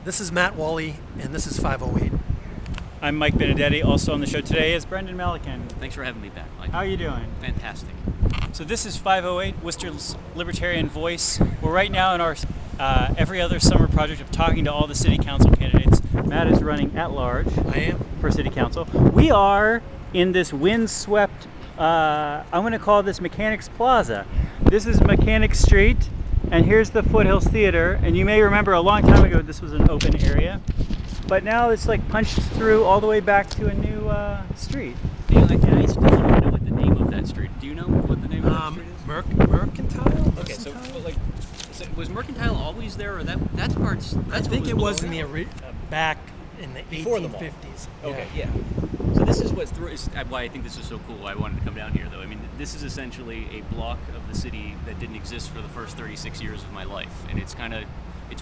This is Matt Wally, and this is 508. I'm Mike Benedetti. Also on the show today is Brendan Malikan. Thanks for having me back, Mike. How are you doing? Fantastic. So this is 508, Worcester's Libertarian Voice. We're right now in our every other summer project of talking to all the city council candidates. Matt is running at large. I am. For city council. We are in this windswept, I'm going to call this Mechanics Plaza. This is Mechanics Street, and here's the Foothills Theater. And you may remember a long time ago this was an open area, but now it's like punched through all the way back to a new street. Yeah, I still don't even know what the name of that street. Do you know what the name of that street is? Mercantile? Okay, so was Mercantile always there, or that's parts? I think it was in the back in the Before the 1850s. mall. Okay, yeah. So this is why I think this is so cool. Why I wanted to come down here, though. I mean, this is essentially a block of the city that didn't exist for the first 36 years of my life, and it's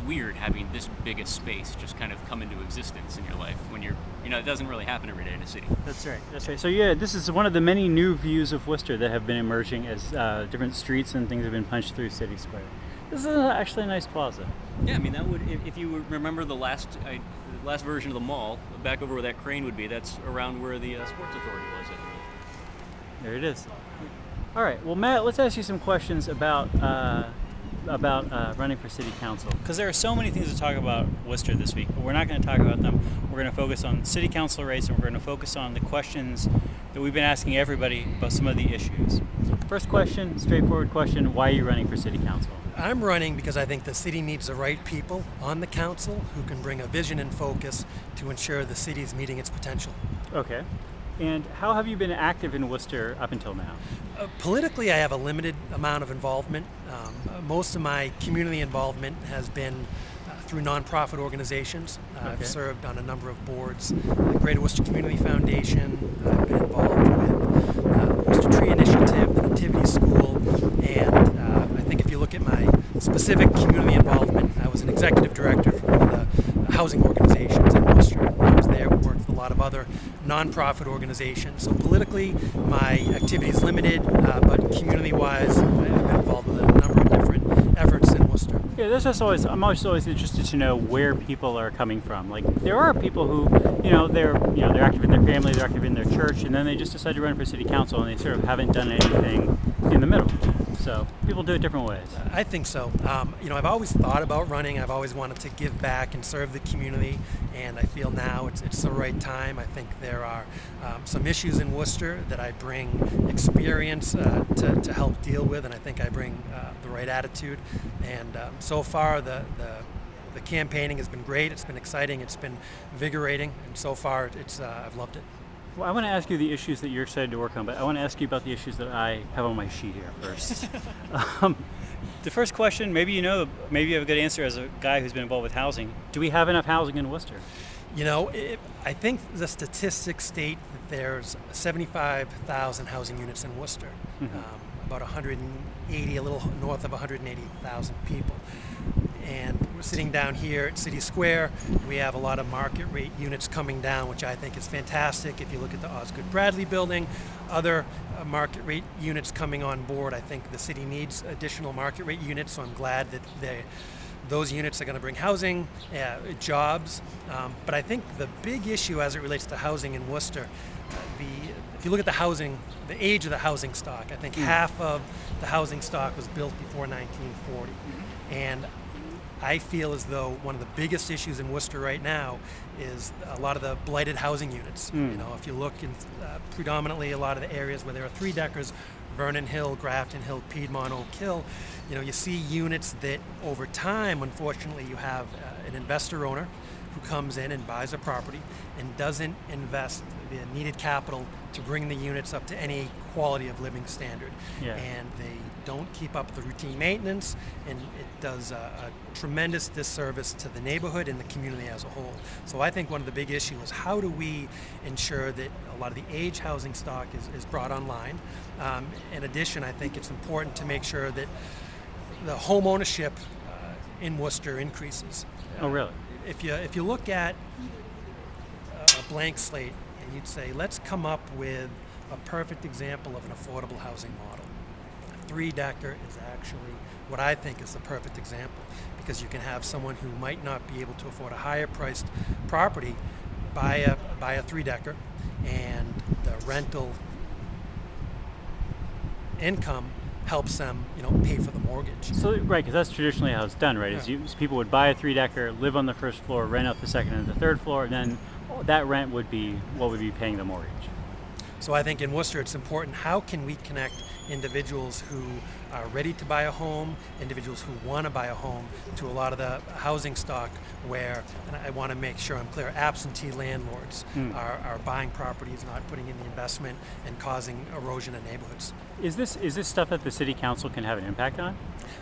weird having this big a space just kind of come into existence in your life when it doesn't really happen every day in a city. That's right. So yeah, this is one of the many new views of Worcester that have been emerging as different streets and things have been punched through City Square. This is actually a nice plaza. Yeah, I mean, that would, if you remember the last version of the mall, back over where that crane would be, that's around where the Sports Authority was. There it is. All right, well, Matt, let's ask you some questions about running for city council. Because there are so many things to talk about Worcester this week, but we're not going to talk about them. We're going to focus on city council race, and we're going to focus on the questions that we've been asking everybody about some of the issues. First question, straightforward question, why are you running for city council? I'm running because I think the city needs the right people on the council who can bring a vision and focus to ensure the city is meeting its potential. Okay. And how have you been active in Worcester up until now? Politically, I have a limited amount of involvement. Most of my community involvement has been through nonprofit organizations. I've served on a number of boards. The Greater Worcester Community Foundation. I've been involved with the Worcester Tree Initiative, the Nativity School, and I think if you look at my specific community involvement, I was an executive director for one of the housing organizations in Worcester. When I was there, we worked with a lot of other nonprofit organizations. So politically, my activity is limited, but community-wise, I've been involved with a number of different efforts in Worcester. Yeah, I'm always interested to know where people are coming from. Like, there are people who, they're active in their family, they're active in their church, and then they just decide to run for city council, and they sort of haven't done anything in the middle. So people do it different ways. I think so. I've always thought about running. I've always wanted to give back and serve the community, and I feel now it's the right time. I think there are some issues in Worcester that I bring experience to help deal with, and I think I bring the right attitude. And so far, the campaigning has been great. It's been exciting. It's been invigorating, and so far, I've loved it. Well, I want to ask you the issues that you're excited to work on, but I want to ask you about the issues that I have on my sheet here first. The first question, maybe you have a good answer as a guy who's been involved with housing. Do we have enough housing in Worcester? I think the statistics state that there's 75,000 housing units in Worcester, about 180, a little north of 180,000 people. And we're sitting down here at City Square. We have a lot of market rate units coming down, which I think is fantastic. If you look at the Osgood Bradley building, other market rate units coming on board, I think the city needs additional market rate units, so I'm glad that those units are going to bring housing, jobs. But I think the big issue as it relates to housing in Worcester, if you look at the age of the housing stock, I think half of the housing stock was built before 1940. And I feel as though one of the biggest issues in Worcester right now is a lot of the blighted housing units. If you look in predominantly a lot of the areas where there are three-deckers, Vernon Hill, Grafton Hill, Piedmont, Oak Hill, you see units that over time, unfortunately, you have an investor owner who comes in and buys a property and doesn't invest the needed capital to bring the units up to any quality of living standard. Yeah. And they don't keep up the routine maintenance, and it does a tremendous disservice to the neighborhood and the community as a whole. So I think one of the big issues is how do we ensure that a lot of the age housing stock is brought online. In addition, I think it's important to make sure that the home ownership in Worcester increases. Oh, really? If you look at a blank slate and you'd say, let's come up with a perfect example of an affordable housing model. I three-decker is actually what I think is the perfect example, because you can have someone who might not be able to afford a higher priced property buy a three-decker, and the rental income helps them, pay for the mortgage. So right, because that's traditionally how it's done, right? Yeah. Is people would buy a three-decker, live on the first floor, rent out the second and the third floor, and then that rent would be what would be paying the mortgage. So I think in Worcester it's important, how can we connect individuals who are ready to buy a home, individuals who want to buy a home, to a lot of the housing stock where, and I want to make sure I'm clear, absentee landlords are buying properties, not putting in the investment, and causing erosion in neighborhoods. Is this stuff that the city council can have an impact on?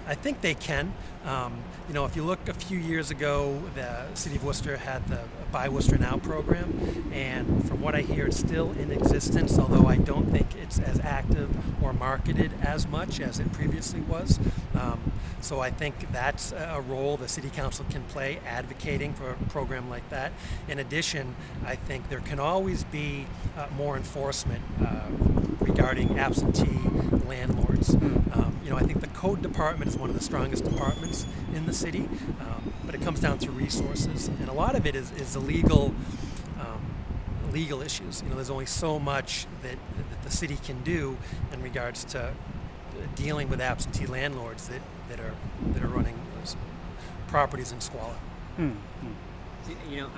I think they can. If you look a few years ago, the City of Worcester had the Buy Worcester Now program, and from what I hear, it's still in existence, although I don't think it's as active or marketed as much as it previously was. So I think that's a role the City Council can play, advocating for a program like that. In addition, I think there can always be more enforcement regarding absentee landlords. I think the code department is one of the strongest departments in the city, but it comes down to resources, and a lot of it is the legal issues. There's only so much that the city can do in regards to dealing with absentee landlords that are running those properties in squalor.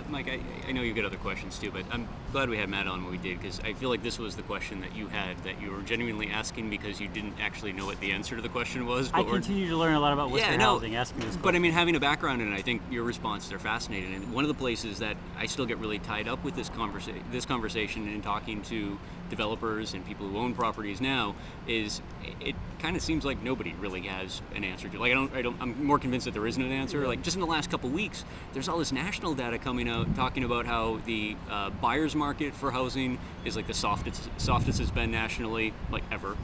Mike, I know you've got other questions too, but I'm glad we had Matt on when we did, because I feel like this was the question that you had, that you were genuinely asking because you didn't actually know what the answer to the question was. I continue to learn a lot about Worcester housing, asking this question. But I mean, having a background in it, I think your responses are fascinating. And one of the places that I still get really tied up with this conversation and talking to developers and people who own properties now is it kind of seems like nobody really has an answer to. I'm more convinced that there isn't an answer. Yeah. Like, just in the last couple of weeks, there's all this national data coming out talking about how the buyer's market for housing is like the softest it's been nationally, like, ever.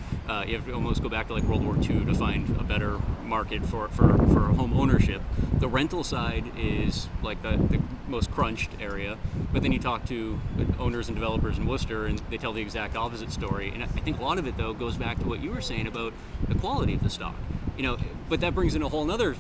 You have to almost go back to like World War II to find a better market for home ownership. The rental side is like the most crunched area, but then you talk to owners and developers in Worcester and they tell the exact opposite story. And I think a lot of it, though, goes back to what you were saying about the quality of the stock. But that brings in a whole other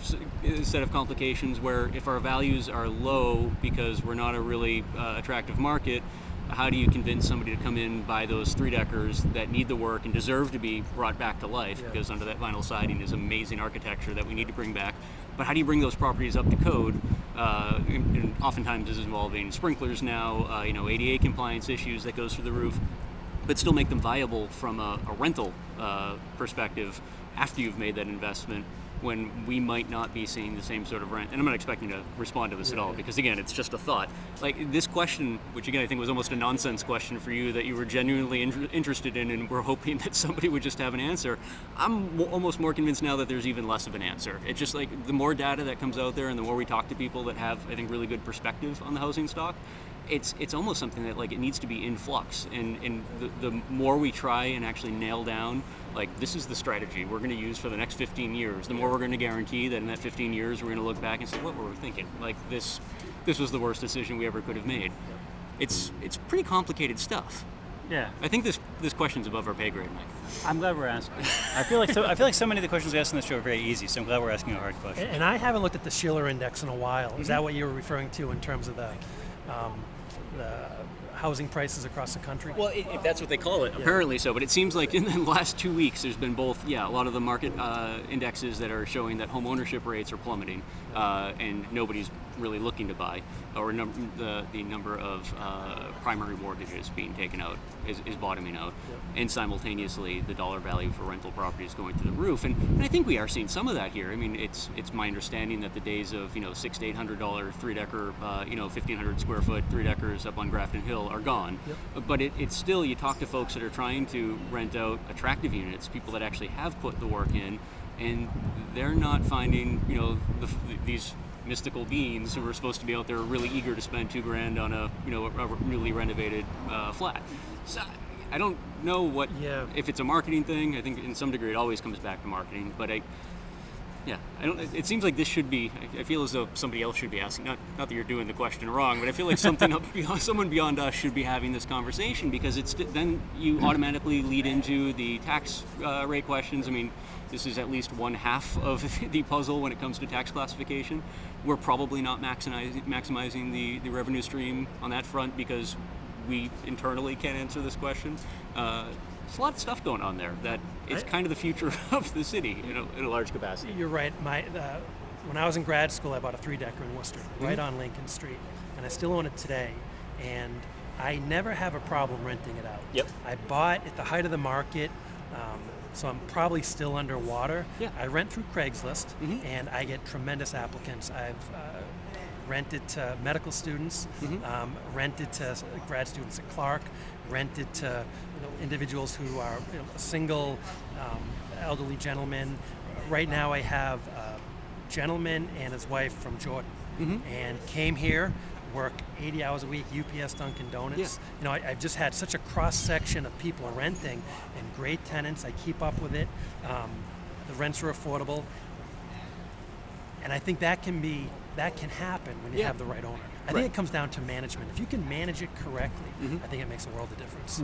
set of complications where if our values are low because we're not a really attractive market, how do you convince somebody to come in, buy those three-deckers that need the work and deserve to be brought back to life? Yeah. Because under that vinyl siding is amazing architecture that we need to bring back. But how do you bring those properties up to code? And oftentimes this is involving sprinklers now, ADA compliance issues that goes through the roof, but still make them viable from a rental perspective after you've made that investment, when we might not be seeing the same sort of rent. And I'm not expecting to respond to this at all, because again, it's just a thought. Like this question, which again I think was almost a nonsense question for you that you were genuinely interested in and were hoping that somebody would just have an answer. I'm almost more convinced now that there's even less of an answer. It's just like the more data that comes out there and the more we talk to people that have, I think, really good perspective on the housing stock, it's almost something that like it needs to be in flux, and the more we try and actually nail down like this is the strategy we're going to use for the next 15 years, the more we're going to guarantee that in that 15 years we're going to look back and say, what were we thinking? Like this was the worst decision we ever could have made. It's pretty complicated stuff. Yeah. I think this question's above our pay grade, Mike. I'm glad we're asking. I feel like so many of the questions we ask on the show are very easy, so I'm glad we're asking a hard question. And I haven't looked at the Schiller Index in a while. Is that what you were referring to in terms of the housing prices across the country? Well, if that's what they call it, apparently so. But it seems like in the last 2 weeks, there's been both, a lot of the market indexes that are showing that home ownership rates are plummeting, and nobody's really looking to buy, or the number of primary mortgages being taken out is bottoming out, and simultaneously the dollar value for rental properties going through the roof. And I think we are seeing some of that here. I mean, it's my understanding that the days of $600 to $800 three-decker, 1,500 square foot three-deckers up on Grafton Hill are gone. But it's still, you talk to folks that are trying to rent out attractive units, people that actually have put the work in, and they're not finding these mystical beings who are supposed to be out there really eager to spend $2,000 on a newly renovated flat. So I don't know if it's a marketing thing. I think in some degree it always comes back to marketing, but Yeah, I don't. It seems like this should be. I feel as though somebody else should be asking. Not that you're doing the question wrong, but I feel like someone beyond us should be having this conversation, because it's then you automatically lead into the tax rate questions. I mean, this is at least one half of the puzzle when it comes to tax classification. We're probably not maximizing the revenue stream on that front because we internally can't answer this question. There's a lot of stuff going on there that it's kind of the future of the city in a large capacity. You're right. When I was in grad school, I bought a 3-decker in Worcester, right on Lincoln Street, and I still own it today. And I never have a problem renting it out. Yep. I bought at the height of the market, so I'm probably still underwater. Yeah. I rent through Craigslist, and I get tremendous applicants. I've rented to medical students, rented to grad students at Clark, rented to individuals who are single, elderly gentlemen. Right now I have a gentleman and his wife from Jordan, and came here, work 80 hours a week, UPS, Dunkin' Donuts. Yeah. I've just had such a cross section of people renting, and great tenants. I keep up with it. The rents are affordable, and I think that can happen when you have the right owner. I think it comes down to management. If you can manage it correctly, I think it makes a world of difference.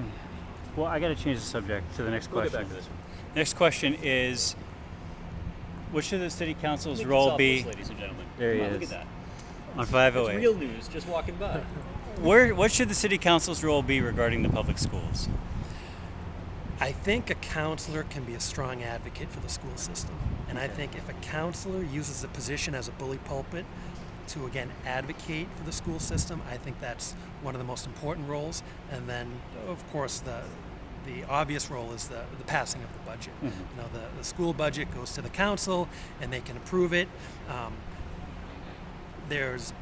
Well, I got to change the subject to the next question. We'll get back to this one. Next question is, what should the city council's role be? Ladies and gentlemen. There he Come on, is. Look at that. On 508. It's real news, just walking by. What should the city council's role be regarding the public schools? I think a counselor can be a strong advocate for the school system. And I think if a counselor uses a position as a bully pulpit to, again, advocate for the school system, I think that's one of the most important roles. And then, of course, the obvious role is the passing of the budget. The school budget goes to the council, and they can approve it. There's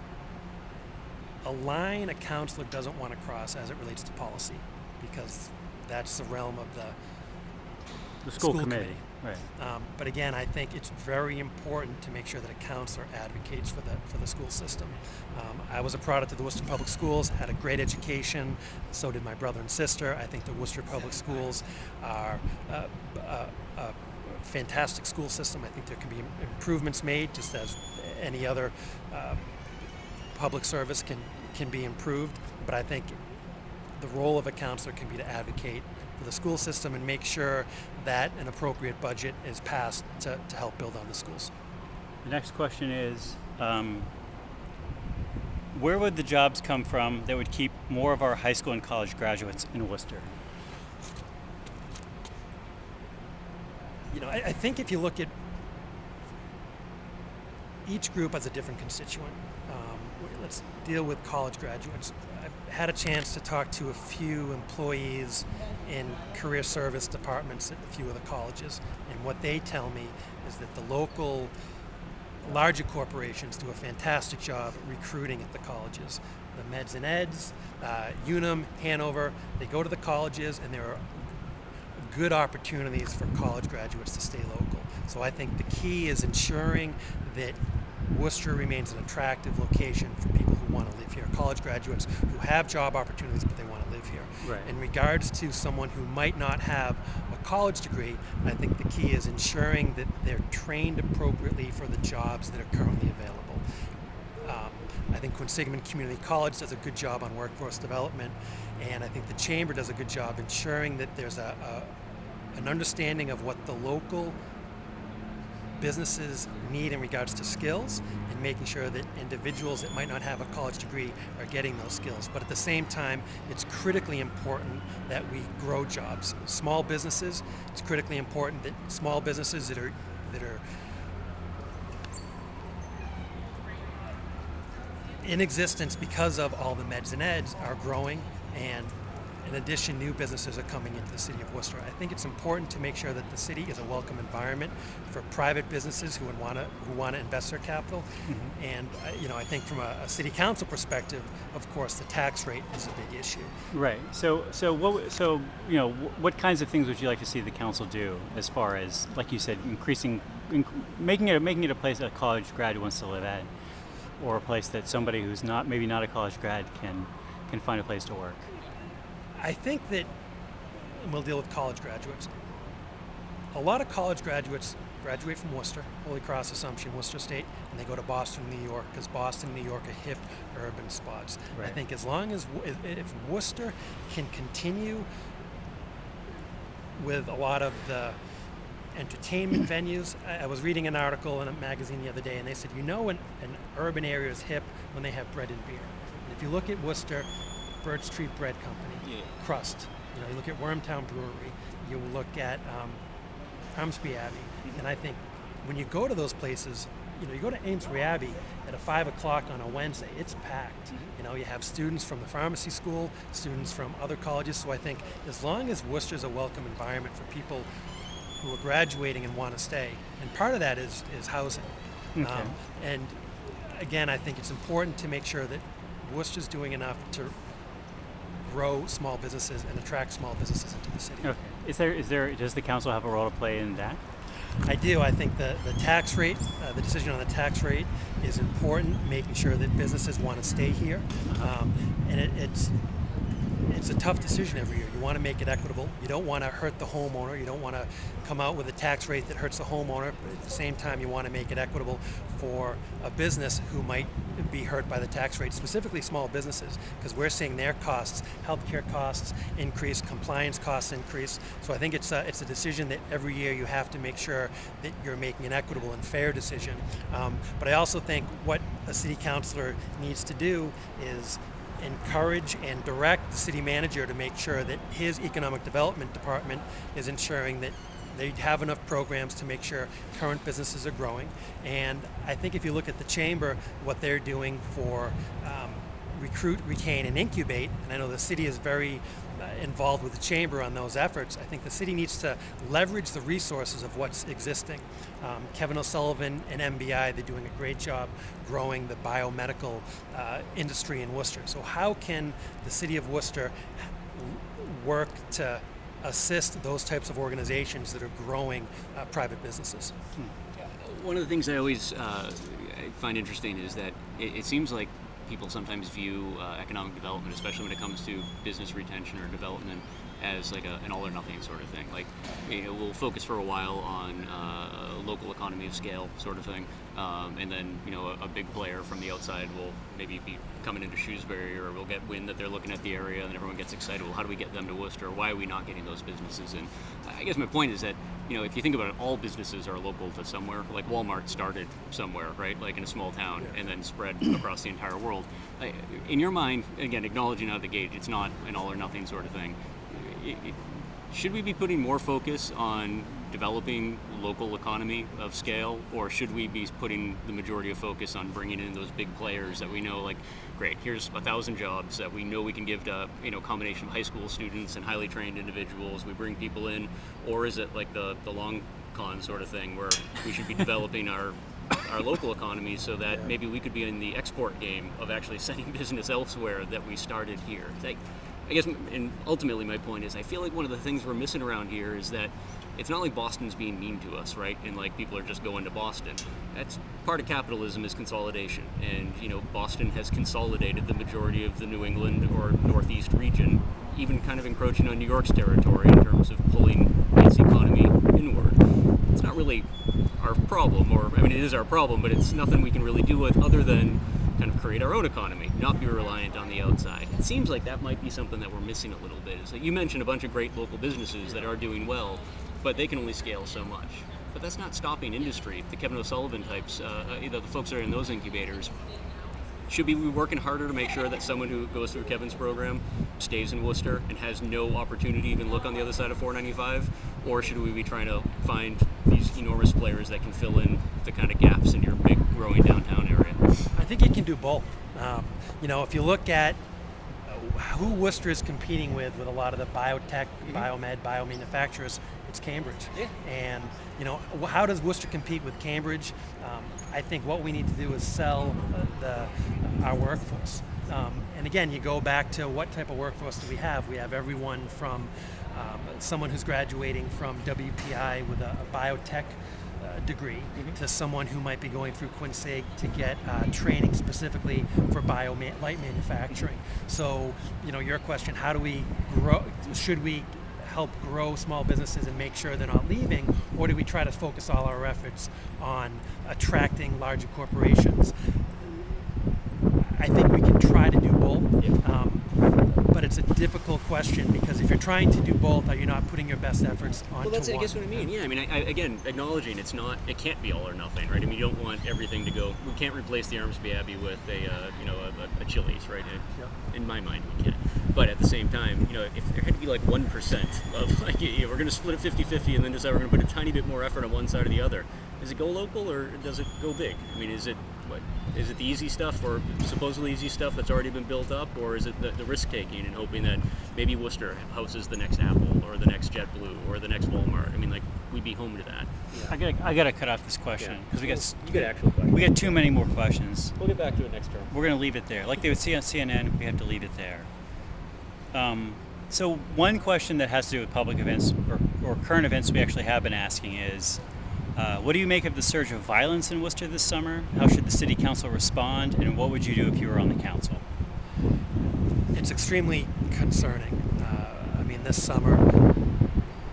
a line a counselor doesn't want to cross as it relates to policy, because that's the realm of the school committee. Right. But again, I think it's very important to make sure that a counselor advocates for the school system. I was a product of the Worcester Public Schools, had a great education, so did my brother and sister. I think the Worcester Public Schools are a fantastic school system. I think there can be improvements made, just as any other public service can be improved. But I think the role of a counselor can be to advocate for the school system and make sure that an appropriate budget is passed to help build on the schools. The next question is, where would the jobs come from that would keep more of our high school and college graduates in Worcester? I think if you look at each group as a different constituent. Let's deal with college graduates. I've had a chance to talk to a few employees in career service departments at a few of the colleges, and what they tell me is that the local larger corporations do a fantastic job recruiting at the colleges. The Meds and Eds, Unum, Hanover, they go to the colleges, and there are good opportunities for college graduates to stay local. So I think the key is ensuring that Worcester remains an attractive location for people who want to live here, college graduates who have job opportunities but they want to live here. Right. In regards to someone who might not have a college degree, I think the key is ensuring that they're trained appropriately for the jobs that are currently available. I think Quinsigamond Community College does a good job on workforce development, and I think the Chamber does a good job ensuring that there's an understanding of what the local businesses need in regards to skills, and making sure that individuals that might not have a college degree are getting those skills. But at the same time, it's critically important that we grow jobs. Small businesses, it's critically important that small businesses that are in existence because of all the Meds and Eds are growing, and in addition, new businesses are coming into the city of Worcester. I think it's important to make sure that the city is a welcome environment for private businesses who want to invest their capital. And I think from a city council perspective, of course, the tax rate is a big issue. Right. So what kinds of things would you like to see the council do as far as, like you said, making it a place that a college grad wants to live at, or a place that somebody who's maybe not a college grad can find a place to work? I think that, and we'll deal with college graduates, a lot of college graduates graduate from Worcester, Holy Cross, Assumption, Worcester State, and they go to Boston, New York, because Boston and New York are hip urban spots. Right. I think as long as, if Worcester can continue with a lot of the entertainment venues. I was reading an article in a magazine the other day, and they said, an urban area is hip when they have bread and beer. And if you look at Worcester, Bird Street Bread Company, Crust, you look at Wormtown Brewery, you look at Amesbury Abbey, and I think when you go to those places, you go to Amesbury Abbey at 5 o'clock on a Wednesday, it's packed. You have students from the pharmacy school, students from other colleges, so I think as long as Worcester's a welcome environment for people who are graduating and want to stay, and part of that is housing. Okay. And again, I think it's important to make sure that Worcester's doing enough to grow small businesses and attract small businesses into the city. Okay. Does the council have a role to play in that? I do. I think the tax rate, the decision on the tax rate is important, making sure that businesses want to stay here. And it's a tough decision every year. You want to make it equitable. You don't want to hurt the homeowner. You don't want to come out with a tax rate that hurts the homeowner, but at the same time you want to make it equitable for a business who might be hurt by the tax rate, specifically small businesses, because we're seeing their costs, healthcare costs increase, compliance costs increase. So I think it's a decision that every year you have to make sure that you're making an equitable and fair decision. But I also think what a city councilor needs to do is encourage and direct the city manager to make sure that his economic development department is ensuring that they have enough programs to make sure current businesses are growing. And I think if you look at the chamber, what they're doing for recruit, retain, and incubate, and I know the city is very involved with the chamber on those efforts, I think the city needs to leverage the resources of what's existing. Kevin O'Sullivan and MBI, they're doing a great job growing the biomedical industry in Worcester. So how can the city of Worcester work to assist those types of organizations that are growing private businesses? One of the things I always find interesting is that it seems like people sometimes view economic development, especially when it comes to business retention or development, as like an all or nothing sort of thing. Like, we'll focus for a while on local economy of scale sort of thing, and then a big player from the outside will maybe be coming into Shrewsbury, or we'll get wind that they're looking at the area and everyone gets excited. Well, how do we get them to Worcester? Why are we not getting those businesses? And I guess my point is that if you think about it, all businesses are local to somewhere. Like Walmart started somewhere, right? Like in a small town, and then spread across the entire world. In your mind, again, acknowledging out of the gate, it's not an all or nothing sort of thing. Should we be putting more focus on developing local economy of scale, or should we be putting the majority of focus on bringing in those big players that we know, like, great, here's 1,000 jobs that we know we can give to a combination of high school students and highly trained individuals. We bring people in, or is it like the long con sort of thing where we should be developing our local economy so that maybe we could be in the export game of actually sending business elsewhere that we started here? I guess, and ultimately my point is, I feel like one of the things we're missing around here is that it's not like Boston's being mean to us, right? And like people are just going to Boston. That's part of capitalism, is consolidation. And Boston has consolidated the majority of the New England or Northeast region, even kind of encroaching on New York's territory in terms of pulling its economy inward. It's not really our problem, it is our problem, but it's nothing we can really do with other than kind of create our own economy, not be reliant on the outside. It seems like that might be something that we're missing a little bit. Is that you mentioned a bunch of great local businesses that are doing well, but they can only scale so much. But that's not stopping industry. The Kevin O'Sullivan types, the folks that are in those incubators, should we be working harder to make sure that someone who goes through Kevin's program stays in Worcester and has no opportunity to even look on the other side of 495? Or should we be trying to find these enormous players that can fill in the kind of gaps in your big growing downtown area? I think it can do both. If you look at who Worcester is competing with a lot of the biotech, biomed, biomanufacturers, it's Cambridge. Yeah. And how does Worcester compete with Cambridge? I think what we need to do is sell our workforce. And again, you go back to what type of workforce do we have? We have everyone from someone who's graduating from WPI with a biotech degree to someone who might be going through Quinsig to get training specifically for light manufacturing. So, your question, how do we grow? help grow small businesses and make sure they're not leaving, or do we try to focus all our efforts on attracting larger corporations? I think we can try to do both, but it's a difficult question, because if you're trying to do both, are you not putting your best efforts onto Well, that's, one? I guess, what I mean. Yeah, I mean, again, acknowledging it can't be all or nothing, right? I mean, you don't want everything to go. We can't replace the Armsby Abbey with a Chili's, right? In my mind, we can't. But at the same time, if there had to be like 1% of like, we're going to split it 50-50 and then decide we're going to put a tiny bit more effort on one side or the other. Does it go local or does it go big? I mean, is it the easy stuff, or supposedly easy stuff that's already been built up, or is it the risk taking and hoping that maybe Worcester houses the next Apple or the next JetBlue or the next Walmart? I mean, like, we'd be home to that. Yeah. I gotta cut off this question because you got actual questions. we got too many more questions. We'll get back to it next term. We're gonna leave it there. Like they would see on CNN, we have to leave it there. So one question that has to do with public events or current events we actually have been asking is, what do you make of the surge of violence in Worcester this summer? How should the city council respond, and what would you do if you were on the council? It's extremely concerning. This summer,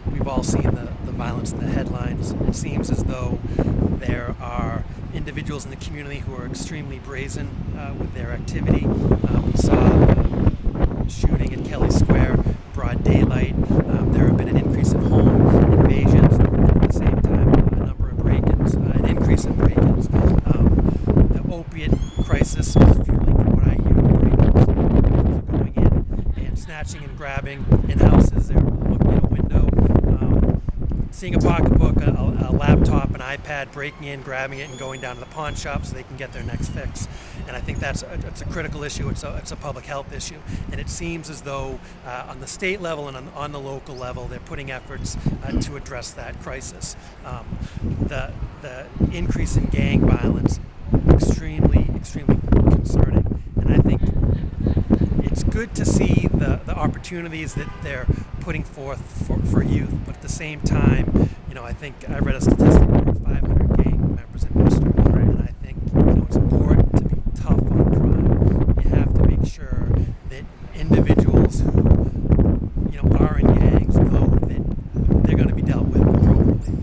we've all seen the violence in the headlines. It seems as though there are individuals in the community who are extremely brazen with their activity. We saw the shooting at Kelly Square, broad daylight. There have been an increase in home invasions. At the same time, a number of break-ins, an increase in break-ins. The opiate crisis is fueling, from what I hear, the break-ins. Individuals are going in and snatching and grabbing in houses. They're looking in a window, seeing a pocketbook, a laptop, an iPad, breaking in, grabbing it, and going down to the pawn shop so they can get their next fix. And I think it's a critical issue. It's a public health issue. And it seems as though on the state level and on the local level, they're putting efforts to address that crisis. The increase in gang violence, extremely concerning. And I think it's good to see the opportunities that they're putting forth for youth, but at the same time, I think I read a statistic over 500 gang members in Worcester, and I think it's important to be tough on crime. You have to make sure that individuals who are in gangs know that they're going to be dealt with appropriately.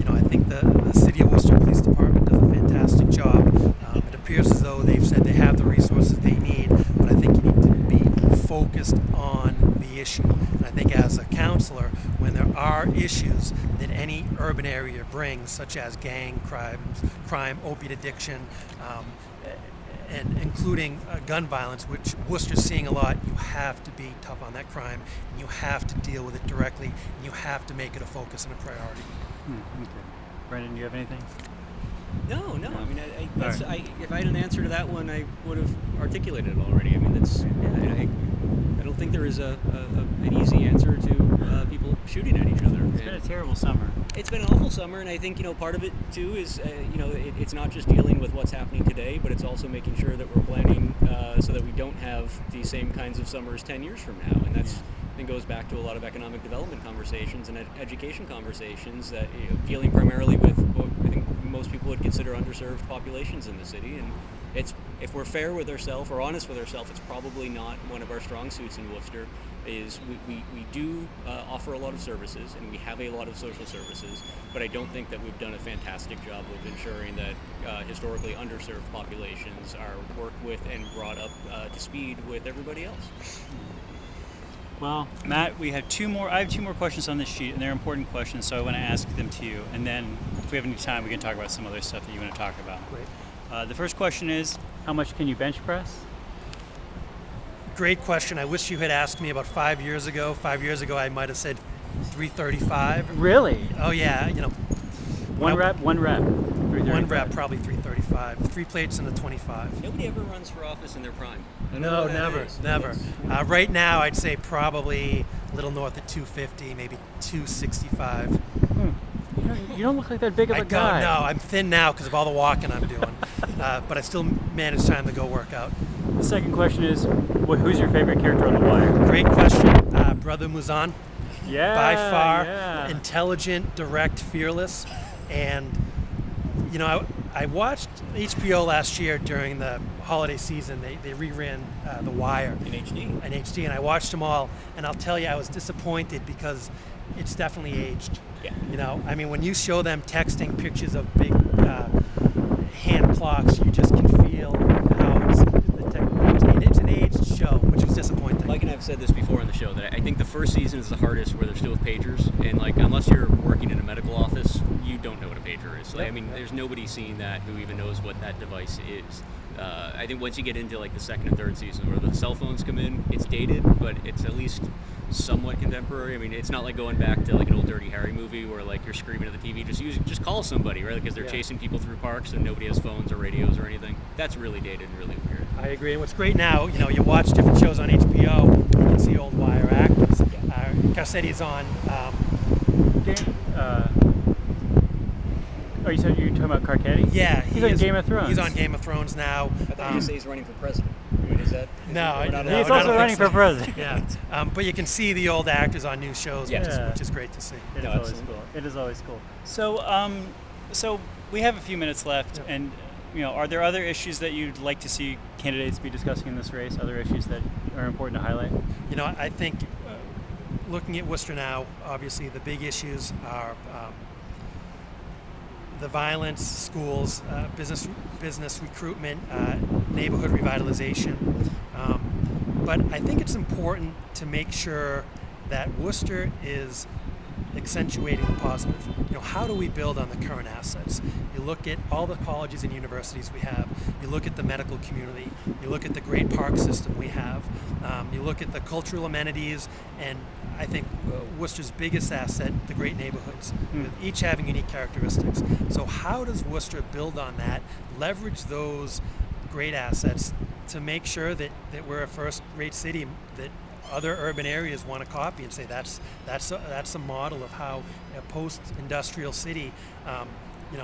I think the City of Worcester Police Department does a fantastic job. It appears as though they've said they have the resources they need, but I think you need to be focused on the issue. And I think as a counselor, when there are issues that any urban area brings, such as gang crime, opiate addiction, and including gun violence, which Worcester's seeing a lot, you have to be tough on that crime, and you have to deal with it directly, and you have to make it a focus and a priority. Okay. Brendan, do you have anything? No. I mean, if I had an answer to that one, I would have articulated it already. I mean, I don't think there is an easy answer to people shooting at each other. It's been a terrible summer. It's been an awful summer, and I think part of it too is it's not just dealing with what's happening today, but it's also making sure that we're planning so that we don't have these same kinds of summers 10 years from now, and that's. I think goes back to a lot of economic development conversations and education conversations that dealing primarily with what I think most people would consider underserved populations in the city. And if we're fair with ourselves or honest with ourselves, it's probably not one of our strong suits in Worcester. Is we do offer a lot of services, and we have a lot of social services, but I don't think that we've done a fantastic job of ensuring that historically underserved populations are worked with and brought up to speed with everybody else. Well, Matt, I have two more questions on this sheet, and they're important questions, so I want to ask them to you. And then, if we have any time, we can talk about some other stuff that you want to talk about. Great. The first question is, how much can you bench press? Great question. I wish you had asked me about 5 years ago. 5 years ago, I might have said 335. Really? Oh yeah, One rep. One rep, probably 335. 3 plates and a 25. Nobody ever runs for office in their prime. No, never. Right now, I'd say probably a little north of 250, maybe 265. You don't look like that big of a guy. No, I'm thin now because of all the walking I'm doing. But I still manage time to go work out. The second question is, who's your favorite character on The Wire? Great question. Brother Muzan. Yeah. By far, yeah. intelligent, direct, fearless. And, I watched HBO last year during the holiday season. They reran The Wire In HD. in HD, and I watched them all. And I'll tell you, I was disappointed because it's definitely aged. Yeah. You know, I mean, when you show them texting pictures of big hand clocks, you just can feel how it's an aged show, which was disappointing. Mike and I have said this before on the show that I think the first season is the hardest, where they're still with pagers, and like unless you're working in a medical office, you don't know what a pager is. Like, I mean, there's nobody seeing that who even knows what that device is. I think once you get into like the second and third season where the cell phones come in, it's dated, but it's at least somewhat contemporary. I mean, it's not like going back to like an old Dirty Harry movie where like you're screaming at the TV. Just call somebody, right? Because they're chasing people through parks and nobody has phones or radios or anything. That's really dated and really weird. I agree. And what's great now, you know, you watch different shows on HBO, you can see old Wire actors. Garcetti's on. Oh, you said you're talking about Carcetti? Yeah, he's on Game of Thrones. He's on Game of Thrones now. I thought you say he's running for president. I mean, is that? No, we're not no, He's I also don't running think for president. Yeah, but you can see the old actors on new shows, which is great to see. It is always cool. It is always cool. So we have a few minutes left, and you know, are there other issues that you'd like to see candidates be discussing in this race? Other issues that are important to highlight? You know, I think looking at Worcester now, obviously the big issues are the violence, schools, business recruitment, neighborhood revitalization. But I think it's important to make sure that Worcester is accentuating the positive. You know, how do we build on the current assets? You look at all the colleges and universities we have. You look at the medical community. You look at the great park system we have. You look at the cultural amenities, and I think Worcester's biggest asset, the great neighborhoods, with each having unique characteristics. So how does Worcester build on that, leverage those great assets to make sure that we're a first-rate city that other urban areas want to copy and say that's a model of how a post-industrial city,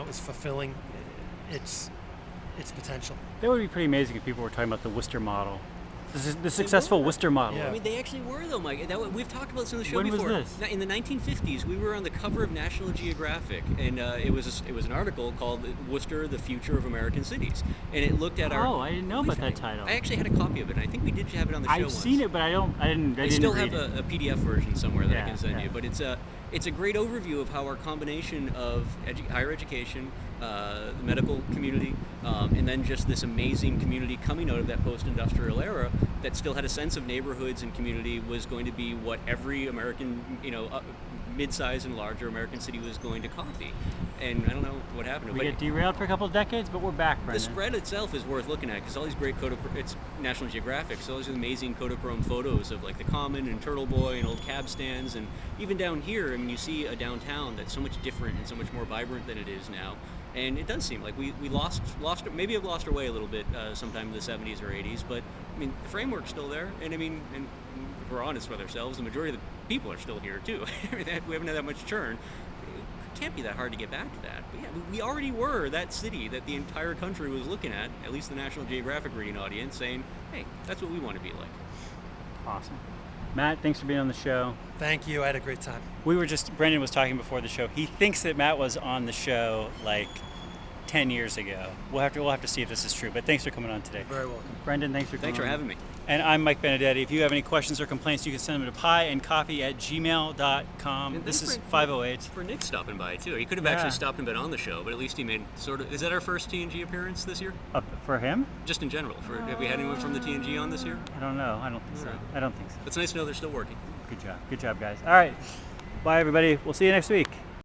is fulfilling its potential. That would be pretty amazing if people were talking about the Worcester model. The successful Worcester model. Yeah. I mean, they actually were, though, Mike. We've talked about this on the show When before. was this? In the 1950s, we were on the cover of National Geographic, and it was an article called "Worcester: The Future of American Cities," and it looked at our. Oh, I didn't know about that title. I actually had a copy of it, and I think we did have it on the show. I've seen it, but I didn't. I still have a PDF version somewhere that I can send yeah. you, but it's a great overview of how our combination of higher education, the medical community, and then just this amazing community coming out of that post-industrial era that still had a sense of neighborhoods and community was going to be what every American, mid-sized and larger American city was going to copy. And I don't know what happened. We get derailed for a couple of decades, but we're back, Brendan. The spread itself is worth looking at because all these great it's National Geographic, so all these amazing Kodachrome photos of like the Common and Turtle Boy and old cab stands, and even down here, I mean, you see a downtown that's so much different and so much more vibrant than it is now. And it does seem like we lost maybe have lost our way a little bit sometime in the 70s or 80s, but I mean the framework's still there, and I mean, and if we're honest with ourselves, the majority of the people are still here too. We haven't had that much churn. It can't be that hard to get back to that. But yeah, we already were that city that the entire country was looking at least the National Geographic reading audience, saying, hey, that's what we want to be like. Awesome. Matt, thanks for being on the show. Thank you. I had a great time. Brendan was talking before the show. He thinks that Matt was on the show like 10 years ago. We'll have to see if this is true, but thanks for coming on today. Very welcome. Brendan, thanks for coming. Thanks for having me. And I'm Mike Benedetti. If you have any questions or complaints, you can send them to pieandcoffee@gmail.com. This is 508. For Nick stopping by, too. He could have actually stopped and been on the show, but at least he made sort of... Is that our first TNG appearance this year? For him? Just in general. Have we had anyone from the TNG on this year? I don't know. I don't think so. I don't think so. It's nice to know they're still working. Good job. Good job, guys. All right. Bye, everybody. We'll see you next week.